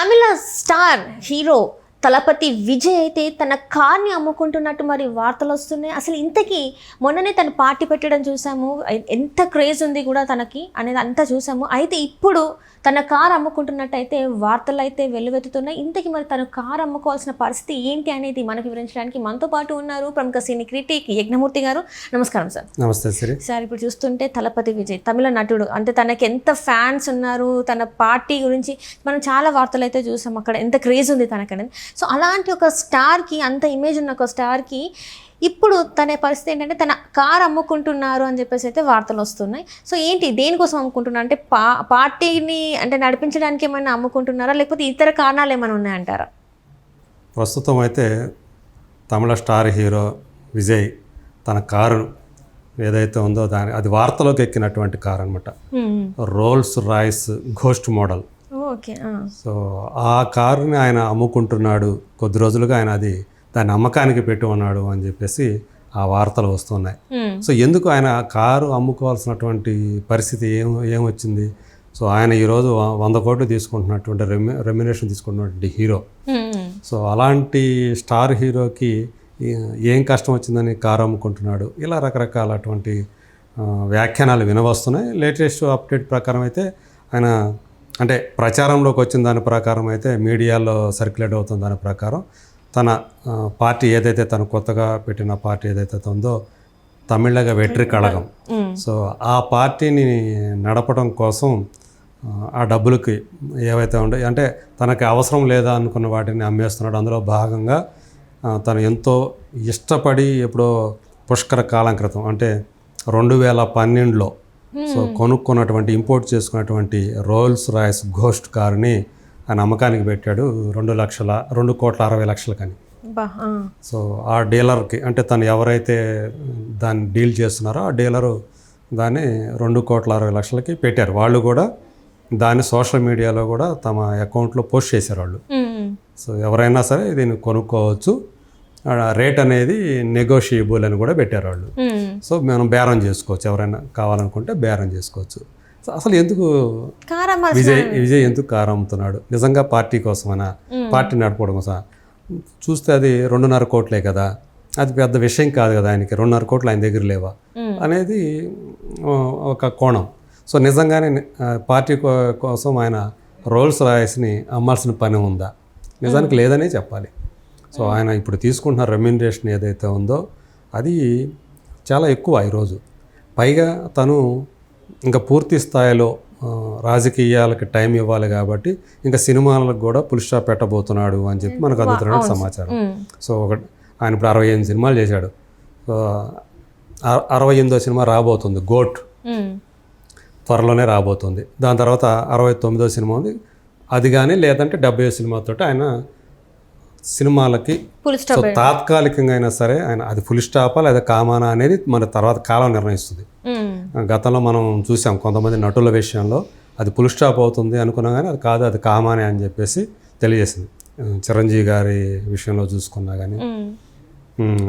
తమిళ star hero Thalapathy Vijay అయితే తన కార్ని అమ్ముకుంటున్నట్టు మరి వార్తలు వస్తున్నాయి. అసలు ఇంతకీ మొన్ననే తను పార్టీ పెట్టడం చూసాము, ఎంత క్రేజ్ ఉంది కూడా తనకి అనేది అంతా చూసాము. అయితే ఇప్పుడు తన కారు అమ్ముకుంటున్నట్టయితే వార్తలు అయితే వెల్లువెత్తుతున్నాయి. ఇంతకీ మరి తను కారు అమ్ముకోవాల్సిన పరిస్థితి ఏంటి అనేది మనకు వివరించడానికి మనతో పాటు ఉన్నారు ప్రముఖ సినీ క్రిటిక్ యజ్ఞమూర్తి గారు. నమస్కారం సార్. నమస్తే శ్రీ. సార్, ఇప్పుడు చూస్తుంటే తలపతి విజయ్ తమిళ నటుడు, అంటే తనకి ఎంత ఫ్యాన్స్ ఉన్నారు, తన పార్టీ గురించి మనం చాలా వార్తలు అయితే చూసాం, అక్కడ ఎంత క్రేజ్ ఉంది తనకనేది. సో అలాంటి ఒక స్టార్కి, అంత ఇమేజ్ ఉన్న ఒక స్టార్కి ఇప్పుడు తన పరిస్థితి ఏంటంటే తన కారు అమ్ముకుంటున్నారు అని చెప్పేసి అయితే వార్తలు వస్తున్నాయి. సో ఏంటి, దేనికోసం అమ్ముకుంటున్నారు అంటే పార్టీని అంటే నడిపించడానికి ఏమైనా అమ్ముకుంటున్నారా, లేకపోతే ఇతర కారణాలు ఏమైనా ఉన్నాయంటారా? ప్రస్తుతం అయితే తమిళ స్టార్ హీరో విజయ్ తన కారు ఏదైతే ఉందో అది వార్తలోకి ఎక్కినటువంటి కారు అనమాట. Rolls Royce ghost model. Okay. So ఆ కారుని ఆయన అమ్ముకుంటున్నాడు, కొద్ది రోజులుగా ఆయన దాన్ని అమ్మకానికి పెట్టి ఉన్నాడు అని చెప్పేసి ఆ వార్తలు వస్తున్నాయి. సో ఎందుకు ఆయన కారు అమ్ముకోవాల్సినటువంటి పరిస్థితి ఏమొచ్చింది? సో ఆయన ఈరోజు 100 కోట్లు తీసుకుంటున్నటువంటి రెమ్యునేషన్ తీసుకుంటున్నటువంటి హీరో. సో అలాంటి స్టార్ హీరోకి ఏం కష్టం వచ్చిందని కారు అమ్ముకుంటున్నాడు, ఇలా రకరకాలటువంటి వ్యాఖ్యానాలు వినవస్తున్నాయి. లేటెస్ట్ అప్డేట్ ప్రకారం అయితే ఆయన అంటే ప్రచారంలోకి వచ్చిన దాని ప్రకారం అయితే, మీడియాలో సర్క్యులేట్ అవుతున్న దాని ప్రకారం తన పార్టీ ఏదైతే తను కొత్తగా పెట్టిన పార్టీ ఏదైతే ఉందో తమిళగ వెట్రి కళగం, సో ఆ పార్టీని నడపడం కోసం ఆ డబ్బులకి ఏవైతే ఉంటాయి అంటే తనకి అవసరం లేదా అనుకున్న వాటిని అమ్మేస్తున్నాడు. అందులో భాగంగా తను ఎంతో ఇష్టపడి ఎప్పుడో పుష్కర కాలం క్రితం అంటే 2012లో సో కొనుక్కున్నటువంటి, ఇంపోర్ట్ చేసుకున్నటువంటి రోల్స్ రాయ్స్ ఘోస్ట్ కారుని ఆయన అమ్మకానికి పెట్టాడు 2,60,00,000 కానీ. సో ఆ డీలర్కి అంటే తను ఎవరైతే దాన్ని డీల్ చేస్తున్నారో ఆ డీలరు దాన్ని 2,60,00,000కి పెట్టారు. వాళ్ళు కూడా దాన్ని సోషల్ మీడియాలో కూడా తమ అకౌంట్లో పోస్ట్ చేశారు వాళ్ళు. సో ఎవరైనా సరే దీన్ని కొనుక్కోవచ్చు, రేట్ అనేది నెగోషియబుల్ అని కూడా పెట్టారు వాళ్ళు. సో మనం బేరం చేసుకోవచ్చు, ఎవరైనా కావాలనుకుంటే బేరం చేసుకోవచ్చు. సో అసలు ఎందుకు విజయ్ ఎందుకు కారు అమ్ముతున్నాడు? నిజంగా పార్టీ కోసమనా, పార్టీ నడపడం కోసం? చూస్తే అది 2.5 కోట్లే కదా, అది పెద్ద విషయం కాదు కదా ఆయనకి. 2.5 కోట్లు ఆయన దగ్గర లేవా అనేది ఒక కోణం. సో నిజంగానే పార్టీ కోసం ఆయన రోల్స్ రాయ్స్ని అమ్మాల్సిన పని ఉందా? నిజానికి లేదనే చెప్పాలి. సో ఆయన ఇప్పుడు తీసుకుంటున్న రెమ్యునరేషన్ ఏదైతే ఉందో అది చాలా ఎక్కువ ఈరోజు. పైగా తను ఇంకా పూర్తి స్థాయిలో రాజకీయాలకి టైం ఇవ్వాలి కాబట్టి ఇంకా సినిమాలకు కూడా ఫుల్ స్టాప్ పెట్టబోతున్నాడు అని చెప్పి మనకు అందుతున్న సమాచారం. సో ఆయన ఇప్పుడు 68 సినిమాలు చేశాడు. సో 68వ సినిమా రాబోతుంది, గోట్ త్వరలోనే రాబోతుంది. దాని తర్వాత 69వ సినిమా ఉంది, అది కానీ లేదంటే 70వ సినిమాతో ఆయన సినిమాలకి సో తాత్కాలికంగా అయినా సరే ఆయన అది ఫుల్ స్టాపా లేదా కామానా అనేది మన తర్వాత కాలం నిర్ణయిస్తుంది. గతంలో మనం చూసాం కొంతమంది నటుల విషయంలో అది ఫుల్ స్టాప్ అవుతుంది అనుకున్నా కానీ అది కాదు, అది కామానే అని చెప్పేసి తెలియజేసింది. చిరంజీవి గారి విషయంలో చూసుకున్నా కానీ,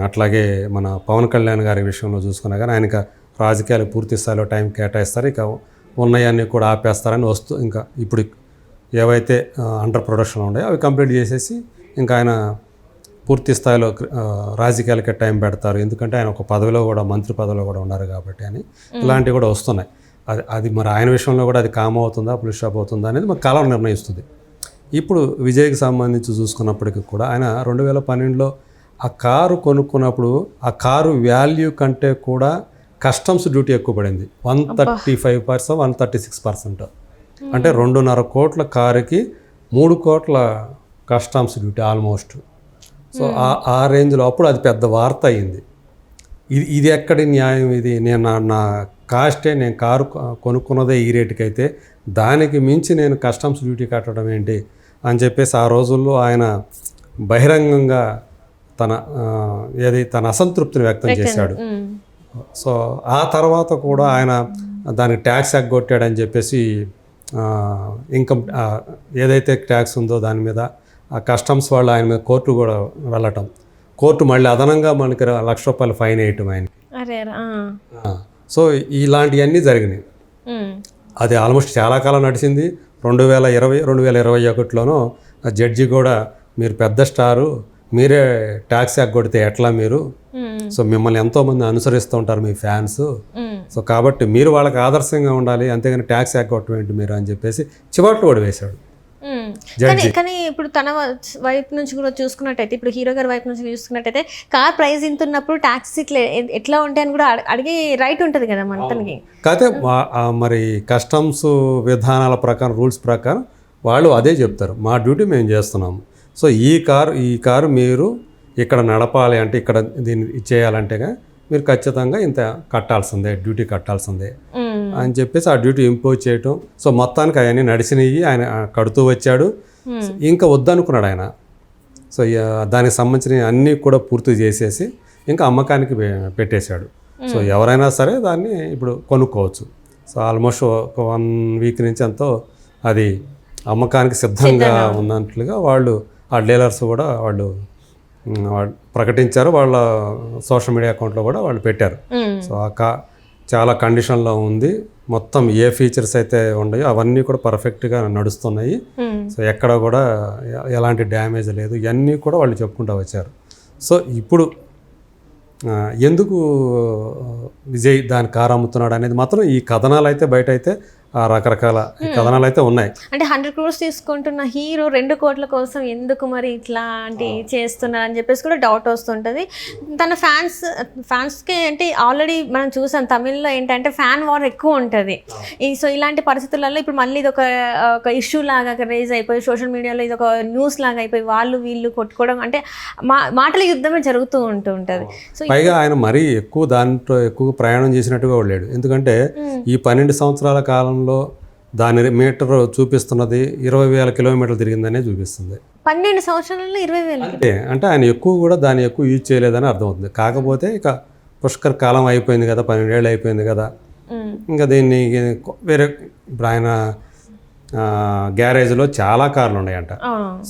అట్లాగే మన పవన్ కళ్యాణ్ గారి విషయంలో చూసుకున్నా కానీ ఆయనకి రాజకీయాలకు పూర్తి స్థాయిలో టైం కేటాయిస్తారు, ఇక ఉన్నాయన్నీ కూడా ఆపేస్తారని ఇంకా ఇప్పుడు ఏవైతే అండర్ ప్రొడక్షన్ ఉన్నాయో అవి కంప్లీట్ చేసేసి ఇంకా ఆయన పూర్తి స్థాయిలో రాజకీయాలకే టైం పెడతారు. ఎందుకంటే ఆయన ఒక పదవిలో కూడా, మంత్రి పదవిలో కూడా ఉన్నారు కాబట్టి అని ఇలాంటివి కూడా వస్తున్నాయి. అది మరి ఆయన విషయంలో కూడా అది కామ్ అవుతుందా, ఫుల్ స్టాప్ అవుతుందా అనేది మరి కాలం నిర్ణయిస్తుంది. ఇప్పుడు విజయ్కి సంబంధించి చూసుకున్నప్పటికీ కూడా ఆయన 2012లో ఆ కారు కొనుక్కున్నప్పుడు ఆ కారు వాల్యూ కంటే కూడా కస్టమ్స్ డ్యూటీ ఎక్కువ పడింది. 135%, 136%. అంటే 2.5 కోట్ల కారుకి 3 కోట్ల కస్టమ్స్ డ్యూటీ ఆల్మోస్ట్. సో ఆ రేంజ్లో అప్పుడు అది పెద్ద వార్త అయింది. ఇది ఎక్కడి న్యాయం? ఇది నా కాస్టే, నేను కారు కొనుక్కున్నదే ఈ రేటుకి అయితే దానికి మించి నేను కస్టమ్స్ డ్యూటీ కట్టడం ఏంటి అని చెప్పేసి ఆ రోజుల్లో ఆయన బహిరంగంగా తన అసంతృప్తిని వ్యక్తం చేశాడు. సో ఆ తర్వాత కూడా ఆయన దానికి ట్యాక్స్ ఎగ్గొట్టాడని చెప్పేసి ఇన్కమ్ ఏదైతే ట్యాక్స్ ఉందో దాని మీద ఆ కస్టమ్స్ వాళ్ళు ఆయన మీద కోర్టు కూడా వెళ్ళటం, కోర్టు మళ్ళీ అదనంగా మనకి ₹1,00,000 ఫైన్ వేయటం ఆయన. సో ఇలాంటివన్నీ జరిగినాయి. అది ఆల్మోస్ట్ చాలా కాలం నడిచింది. 2020, 2021లోనో ఆ జడ్జి కూడా మీరు పెద్ద స్టారు, మీరే ట్యాక్స్ ఎగ్గొడితే ఎట్లా మీరు, సో మిమ్మల్ని ఎంతోమంది అనుసరిస్తూ ఉంటారు మీ ఫ్యాన్స్, సో కాబట్టి మీరు వాళ్ళకి ఆదర్శంగా ఉండాలి, అంతేగాని ట్యాక్స్ ఎగ్గొట్టడం ఏంటి మీరు అని చెప్పేసి చివాట్లు కూడా వేశాడు. కానీ ఇప్పుడు తన వైపు నుంచి కూడా చూసుకున్నట్టయితే, ఇప్పుడు హీరో గారి వైపు నుంచి చూసుకున్నట్టయితే కార్ ప్రైస్ ఇంత ఉన్నప్పుడు ట్యాక్స్ ఎట్లా ఉంటాయని కూడా అడిగే రైట్ ఉంటుంది కదా మన తనకి. కాకపోతే మరి కస్టమ్స్ విధానాల ప్రకారం, రూల్స్ ప్రకారం వాళ్ళు అదే చెప్తారు, మా డ్యూటీ మేము చేస్తున్నాము. సో ఈ కారు మీరు ఇక్కడ నడపాలి అంటే, ఇక్కడ దీన్ని చేయాలంటేగా మీరు ఖచ్చితంగా ఇంత కట్టాల్సిందే, డ్యూటీ కట్టాల్సిందే అని చెప్పేసి ఆ డ్యూటీ ఇంపోజ్ చేయటం. సో మొత్తానికి అవన్నీ నడిచినవి ఆయన కడుతూ వచ్చాడు. ఇంకా వద్దనుకున్నాడు ఆయన. సో దానికి సంబంధించిన అన్నీ కూడా పూర్తి చేసేసి ఇంకా అమ్మకానికి పెట్టేశాడు. సో ఎవరైనా సరే దాన్ని ఇప్పుడు కొనుక్కోవచ్చు. సో ఆల్మోస్ట్ ఒక 1 వీక్ నుంచి ఎంతో అది అమ్మకానికి సిద్ధంగా ఉన్నట్లుగా వాళ్ళు ఆ డీలర్స్ కూడా వాళ్ళు ప్రకటించారు. వాళ్ళ సోషల్ మీడియా అకౌంట్లో కూడా వాళ్ళు పెట్టారు. సో చాలా కండిషన్లో ఉంది. మొత్తం ఏ ఫీచర్స్ అయితే ఉన్నాయో అవన్నీ కూడా పర్ఫెక్ట్గా నడుస్తున్నాయి. సో ఎక్కడ కూడా ఎలాంటి డ్యామేజ్ లేదు. ఇవన్నీ కూడా వాళ్ళు చెప్పుకుంటూ వచ్చారు. సో ఇప్పుడు ఎందుకు విజయ్ దాని కారు అమ్ముతున్నాడు అనేది మాత్రం ఈ కథనాలు అయితే బయట అయితే రకరకాల కథనాలు అయితే ఉన్నాయి. అంటే 100 crores తీసుకుంటున్న హీరో 2 కోట్ల కోసం ఎందుకు మరి ఇట్లాంటి చేస్తున్నారు అని చెప్పేసి కూడా డౌట్ వస్తుంటుంది. తన ఫ్యాన్స్కి అంటే ఆల్రెడీ మనం చూసాం తమిళ్లో ఏంటంటే ఫ్యాన్ వార్ ఎక్కువ ఉంటుంది. సో ఇలాంటి పరిస్థితులలో ఇప్పుడు మళ్ళీ ఇది ఒక ఇష్యూ లాగా రేజ్ అయిపోయి సోషల్ మీడియాలో ఇది ఒక న్యూస్ లాగా అయిపోయి వాళ్ళు వీళ్ళు కొట్టుకోవడం అంటే మాటల యుద్ధమే జరుగుతూ ఉంటుంది. సో పైగా ఆయన మరీ దాంట్లో ఎక్కువ ప్రయాణం చేసినట్టుగా లేడు. ఎందుకంటే ఈ 12 సంవత్సరాల కాలం దాని మీటర్ చూపిస్తున్నది 20,000 కిలోమీటర్లు తిరిగిందనే చూపిస్తుంది. 12 సంవత్సరాలలో 20,000 అంటే ఆయన దాన్ని ఎక్కువ యూజ్ చేయలేదని అర్థమవుతుంది. కాకపోతే ఇక పుష్కర్ కాలం అయిపోయింది కదా, 12 ఏళ్ళు అయిపోయింది కదా, ఇంకా దీన్ని వేరే ఇప్పుడు ఆయన గ్యారేజ్లో చాలా కార్లు ఉన్నాయంట.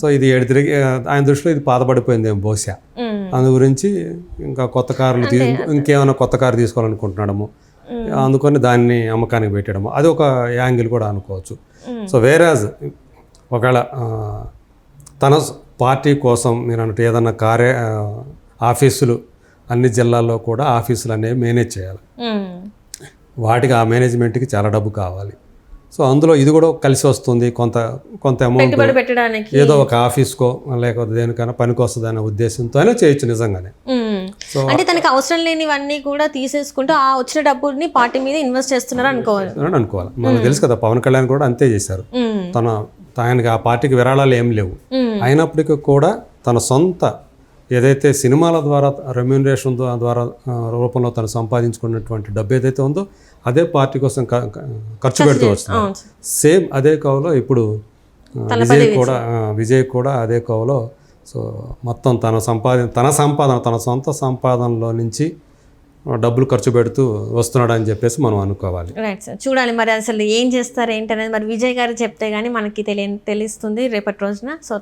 సో ఇది తిరిగి ఆయన దృష్టిలో ఇది పాతపడిపోయింది బహుశా. అందు గురించి ఇంకా కొత్త కార్లు ఇంకేమైనా కొత్త కారు తీసుకోవాలనుకుంటున్నాడము, అందుకని దాన్ని అమ్మకానికి పెట్టడము, అది ఒక యాంగిల్ కూడా అనుకోవచ్చు. సో వేరేజ్ ఒకవేళ తన పార్టీ కోసం మీరు అన్నట్టు ఏదన్నా ఆఫీసులు అన్ని జిల్లాల్లో కూడా ఆఫీసులు అనేవి మేనేజ్ చేయాలి. వాటికి ఆ మేనేజ్మెంట్కి చాలా డబ్బు కావాలి. సో అందులో ఇది కూడా కలిసి వస్తుంది. కొంత అమౌంట్ పెట్టడానికి ఏదో ఒక ఆఫీస్కో లేకపోతే దేనికైనా పనికి వస్తుంది అనే ఉద్దేశంతో అయినా చేయొచ్చు నిజంగానే. సో అంటే తనకి అవసరం లేనివన్నీ కూడా తీసేసుకుంటూ ఆ వచ్చిన డబ్బుని పార్టీ మీద ఇన్వెస్ట్ చేస్తున్నారు అనుకోవాలి. మనకు తెలుసు కదా, పవన్ కళ్యాణ్ కూడా అంతే చేశారు. ఆయనకి ఆ పార్టీకి విరాళాలు ఏం లేవు. అయినప్పటికీ కూడా తన సొంత ఏదైతే సినిమాల ద్వారా రెమ్యూనరేషన్ ద్వారా రూపంలో తను సంపాదించుకున్నటువంటి డబ్బు ఏదైతే ఉందో అదే పార్టీ కోసం ఖర్చు పెడుతూ వస్తున్నారు. సేమ్ అదే కోవలో ఇప్పుడు విజయ్ కూడా అదే కోవలో. సో మొత్తం తన సొంత సంపాదనలో నుంచి డబ్బులు ఖర్చు పెడుతూ వస్తున్నాడు అని చెప్పేసి మనం అనుకోవాలి. రైట్ సార్, చూడాలి మరి అసలు ఏం చేస్తారు ఏంటనేది మరి విజయ్ గారు చెప్తే కానీ మనకి తెలుస్తుంది రేపటి రోజున. సో